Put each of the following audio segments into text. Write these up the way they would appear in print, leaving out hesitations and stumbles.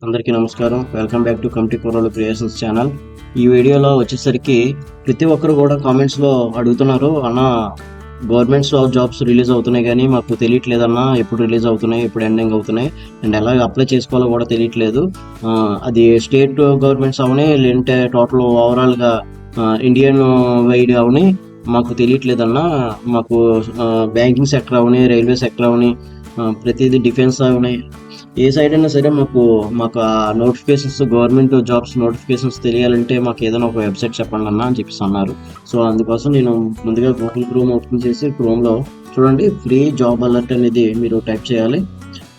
అందరికీ నమస్కారం. Welcome back to committee కుర్రోళ్ళు క్రియేషన్స్ ఛానల్. ఈ వీడియోలో వచ్చేసరికి ప్రతి ఒక్కరు కూడా కామెంట్స్లో అడుగుతున్నారు, అన్న గవర్నమెంట్స్ జాబ్స్ రిలీజ్ అవుతున్నాయి కానీ మాకు తెలియట్లేదన్నా, ఎప్పుడు రిలీజ్ అవుతున్నాయి, ఎప్పుడు ఎండింగ్ అవుతున్నాయి, అండ్ ఎలా అప్లై చేసుకోవాలో కూడా తెలియట్లేదు. అది స్టేట్ గవర్నమెంట్స్ అవని లేదంటే టోటల్ ఓవరాల్గా ఇండియన్ వైడ్ అవని మాకు తెలియట్లేదన్నా. మాకు బ్యాంకింగ్ సెక్టర్ అవని, రైల్వే సెక్టర్ అవని, ప్రతిదీ డిఫెన్స్ అవని, ఏ సైడ్ అయినా సరే మాకు ఆ నోటిఫికేషన్స్, గవర్నమెంట్ జాబ్స్ నోటిఫికేషన్స్ తెలియాలంటే మాకు ఏదైనా ఒక వెబ్సైట్ చెప్పండి అన్న అని చెప్పేసి అన్నారు. సో అందుకోసం నేను ముందుగా గూగుల్ క్రోమ్ ఓపెన్ చేసి క్రోమ్లో చూడండి, ఫ్రీ జాబ్ అలర్ట్ అనేది మీరు టైప్ చేయాలి.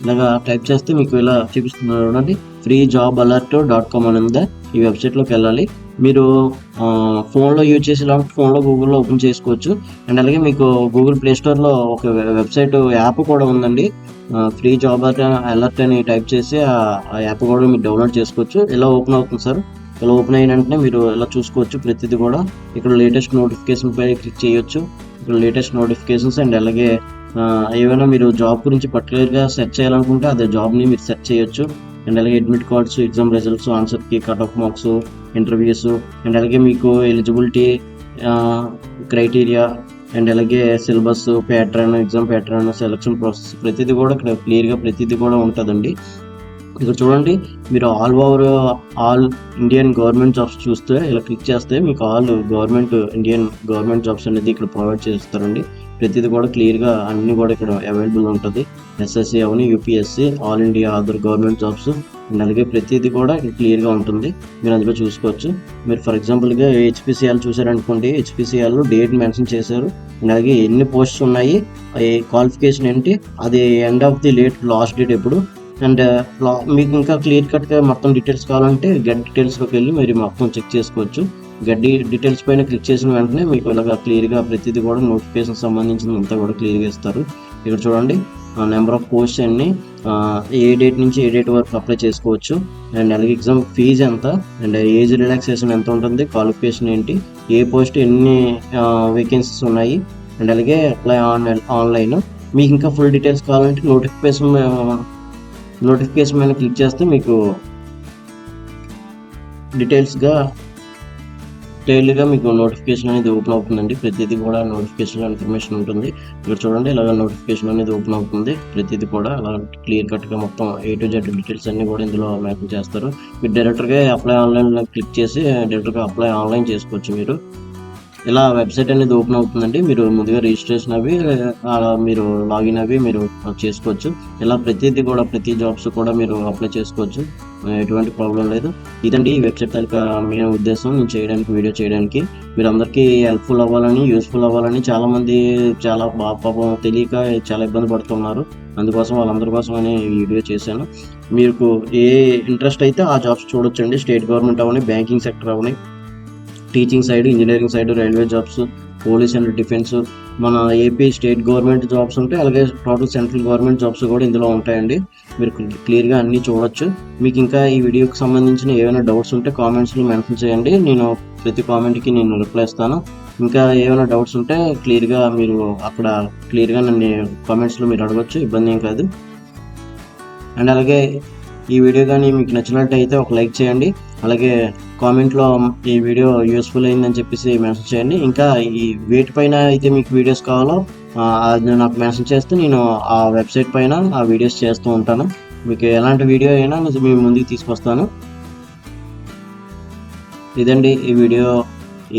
ఇలాగా టైప్ చేస్తే మీకు ఇలా చూపిస్తున్నారు చూడండి, freejobalert.com అని ఉందా. ఈ వెబ్సైట్లోకి వెళ్ళాలి. మీరు ఫోన్లో యూజ్ చేసేలాంటి ఫోన్లో గూగుల్లో ఓపెన్ చేసుకోవచ్చు. అండ్ అలాగే మీకు గూగుల్ ప్లే స్టోర్లో ఒక వెబ్సైట్ యాప్ కూడా ఉందండి, ఫ్రీ జాబ్ అలర్ట్ అని టైప్ చేసి ఆ యాప్ కూడా మీరు డౌన్లోడ్ చేసుకోవచ్చు. ఇలా ఓపెన్ అవుతుంది సార్. ఇలా ఓపెన్ అయిన వెంటనే మీరు ఇలా చూసుకోవచ్చు ప్రతిదీ కూడా. ఇక్కడ లేటెస్ట్ నోటిఫికేషన్ పై క్లిక్ చేయొచ్చు. ఇక్కడ లేటెస్ట్ నోటిఫికేషన్స్ అండ్ అలాగే ఏమైనా మీరు జాబ్ గురించి పర్టికులర్గా సెర్చ్ చేయాలనుకుంటే అదే జాబ్ని మీరు సెర్చ్ చేయొచ్చు. అండ్ అలాగే అడ్మిట్ కార్డ్స్, ఎగ్జామ్ రిజల్ట్స్, ఆన్సర్కి cut off marks, interviews, and అలాగే మీకు ఎలిజిబిలిటీ క్రైటీరియా, అండ్ అలాగే syllabus pattern, exam pattern, selection process, ప్రతిదీ కూడా ఇక్కడ క్లియర్గా ప్రతిదీ కూడా ఉంటుందండి. ఇక్కడ చూడండి, మీరు ఆల్ ఇండియన్ గవర్నమెంట్ జాబ్స్ చూస్తే ఇలా క్లిక్ చేస్తే మీకు ఇండియన్ గవర్నమెంట్ జాబ్స్ అనేది ఇక్కడ ప్రొవైడ్ చేస్తారండి. ప్రతిదీ కూడా క్లియర్గా అన్నీ కూడా ఇక్కడ అవైలబుల్ ఉంటుంది. SSC Avani, UPSC, all India other government jobs, and అలాగే ప్రతిదీ కూడా క్లియర్గా ఉంటుంది. మీరు అందులో చూసుకోవచ్చు. మీరు ఫర్ ఎగ్జాంపుల్గా హెచ్పిసిఎల్ చూసారనుకోండి, హెచ్పిసిఎల్లో డేట్ మెన్షన్ చేశారు, అండ్ అలాగే ఎన్ని పోస్ట్స్ ఉన్నాయి, క్వాలిఫికేషన్ ఏంటి, అది end of the last date ఎప్పుడు, అండ్ మీకు ఇంకా క్లియర్ కట్గా మొత్తం డీటెయిల్స్ కావాలంటే గెట్ డీటెయిల్స్లోకి వెళ్ళి మీరు మొత్తం చెక్ చేసుకోవచ్చు. గెట్ డీటెయిల్స్ పైన క్లిక్ చేసిన వెంటనే మీకు ఇలాగా క్లియర్గా ప్రతిదీ కూడా నోటిఫికేషన్ సంబంధించిన అంతా కూడా క్లియర్గా ఇస్తారు. ఇక్కడ చూడండి, నెంబర్ ఆఫ్ పోస్ట్స్ అన్ని, ఏ డేట్ నుంచి ఏ డేట్ వరకు అప్లై చేసుకోవచ్చు, అండ్ అలాగే ఎగ్జామ్ ఫీజు ఎంత, అండ్ ఏజ్ రిలాక్సేషన్ ఎంత ఉంటుంది, క్వాలిఫికేషన్ ఏంటి, ఏ పోస్ట్ ఎన్ని వేకెన్సీస్ ఉన్నాయి, అండ్ అలాగే అప్లై ఆన్లైన్. మీకు ఇంకా ఫుల్ డీటెయిల్స్ కావాలంటే నోటిఫికేషన్ మీద క్లిక్ చేస్తే మీకు డీటెయిల్గా మీకు నోటిఫికేషన్ అనేది ఓపెన్ అవుతుందండి. ప్రతిదీ కూడా నోటిఫికేషన్ ఇన్ఫర్మేషన్ ఉంటుంది. ఇక్కడ చూడండి, ఇలాగ నోటిఫికేషన్ అనేది ఓపెన్ అవుతుంది. ప్రతిదీ కూడా అలా క్లియర్ కట్గా మొత్తం A to Z డీటెయిల్స్ అన్ని కూడా ఇందులో మ్యాపింగ్ చేస్తారు. మీరు డైరెక్ట్గా అప్లై ఆన్లైన్లో క్లిక్ చేసి డైరెక్ట్గా అప్లై ఆన్లైన్ చేసుకోవచ్చు. మీరు ఇలా వెబ్సైట్ అనేది ఓపెన్ అవుతుందండి. మీరు ముందుగా రిజిస్ట్రేషన్ అవి మీరు లాగిన్ అవి మీరు చేసుకోవచ్చు. ఇలా ప్రతి జాబ్స్ కూడా మీరు అప్లై చేసుకోవచ్చు, ఎటువంటి ప్రాబ్లం లేదు. ఇదండి ఈ వెబ్సైట్ తాలూకా మెయిన్ ఉద్దేశం నేను వీడియో చేయడానికి. మీరు అందరికీ హెల్ప్ఫుల్ అవ్వాలని, యూస్ఫుల్ అవ్వాలని, చాలామంది చాలా పాపం తెలియక చాలా ఇబ్బంది పడుతున్నారు. అందుకోసం వాళ్ళందరి కోసం అని వీడియో చేశాను. మీకు ఏ ఇంట్రెస్ట్ అయితే ఆ జాబ్స్ చూడొచ్చండి. State government Avani, banking sector Avani, teaching side, engineering side, railway jobs, police and defence, మన ఏపీ స్టేట్ గవర్నమెంట్ జాబ్స్ ఉంటాయి. అలాగే టోటల్ సెంట్రల్ గవర్నమెంట్ జాబ్స్ కూడా ఇందులో ఉంటాయండి. మీరు క్లియర్గా అన్నీ చూడొచ్చు. మీకు ఇంకా ఈ వీడియోకి సంబంధించిన ఏమైనా డౌట్స్ ఉంటే కామెంట్స్లో మెన్షన్ చేయండి. నేను ప్రతి కామెంట్కి నేను రిప్లై ఇస్తాను. ఇంకా ఏమైనా డౌట్స్ ఉంటే క్లియర్గా మీరు అక్కడ క్లియర్గా నన్ను కామెంట్స్లో మీరు అడగచ్చు, ఇబ్బంది ఏం కాదు. అండ్ అలాగే ఈ వీడియో కానీ మీకు నచ్చినట్టయితే ఒక లైక్ చేయండి. అలాగే కామెంట్లో ఈ వీడియో యూస్ఫుల్ అయిందని చెప్పేసి మెన్షన్ చేయండి. ఇంకా ఈ వేటిపైన అయితే మీకు వీడియోస్ కావాలో అది నాకు మెన్షన్ చేస్తే నేను ఆ వెబ్సైట్ పైన ఆ వీడియోస్ చేస్తూ ఉంటాను. మీకు ఎలాంటి వీడియో అయినా మీ ముందుకు తీసుకొస్తాను. ఇదండి ఈ వీడియో,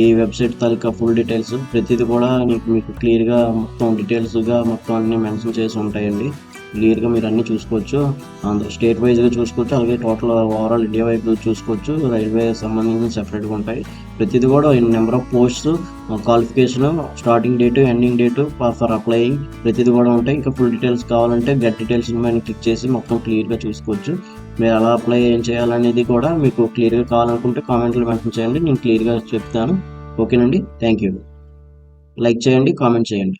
ఈ వెబ్సైట్ తాలూకా ఫుల్ డీటెయిల్స్ ప్రతిదీ కూడా మీకు క్లియర్గా మొత్తం డీటెయిల్స్గా మొత్తం అన్నీ మెన్షన్ చేసి ఉంటాయండి. క్లియర్గా మీరు అన్నీ చూసుకోవచ్చు. స్టేట్ వైజ్గా చూసుకోవచ్చు, అలాగే టోటల్ ఓవరాల్ ఇండియా వైపు చూసుకోవచ్చు. రైల్వే సంబంధించిన సెపరేట్గా ఉంటాయి. ప్రతిదీ కూడా number of posts, qualification, starting date, ending date for applying ప్రతిదీ కూడా ఉంటాయి. ఇంకా ఫుల్ డీటెయిల్స్ కావాలంటే గెట్ డీటెయిల్స్ మీద క్లిక్ చేసి మొత్తం క్లియర్గా చూసుకోవచ్చు. మీరు ఎలా అప్లై ఏం చేయాలనేది కూడా మీకు క్లియర్గా కావాలనుకుంటే కామెంట్లో మెన్షన్ చేయండి, నేను క్లియర్గా చెప్తాను. ఓకేనండి, థ్యాంక్ యూ. లైక్ చేయండి, కామెంట్ చేయండి.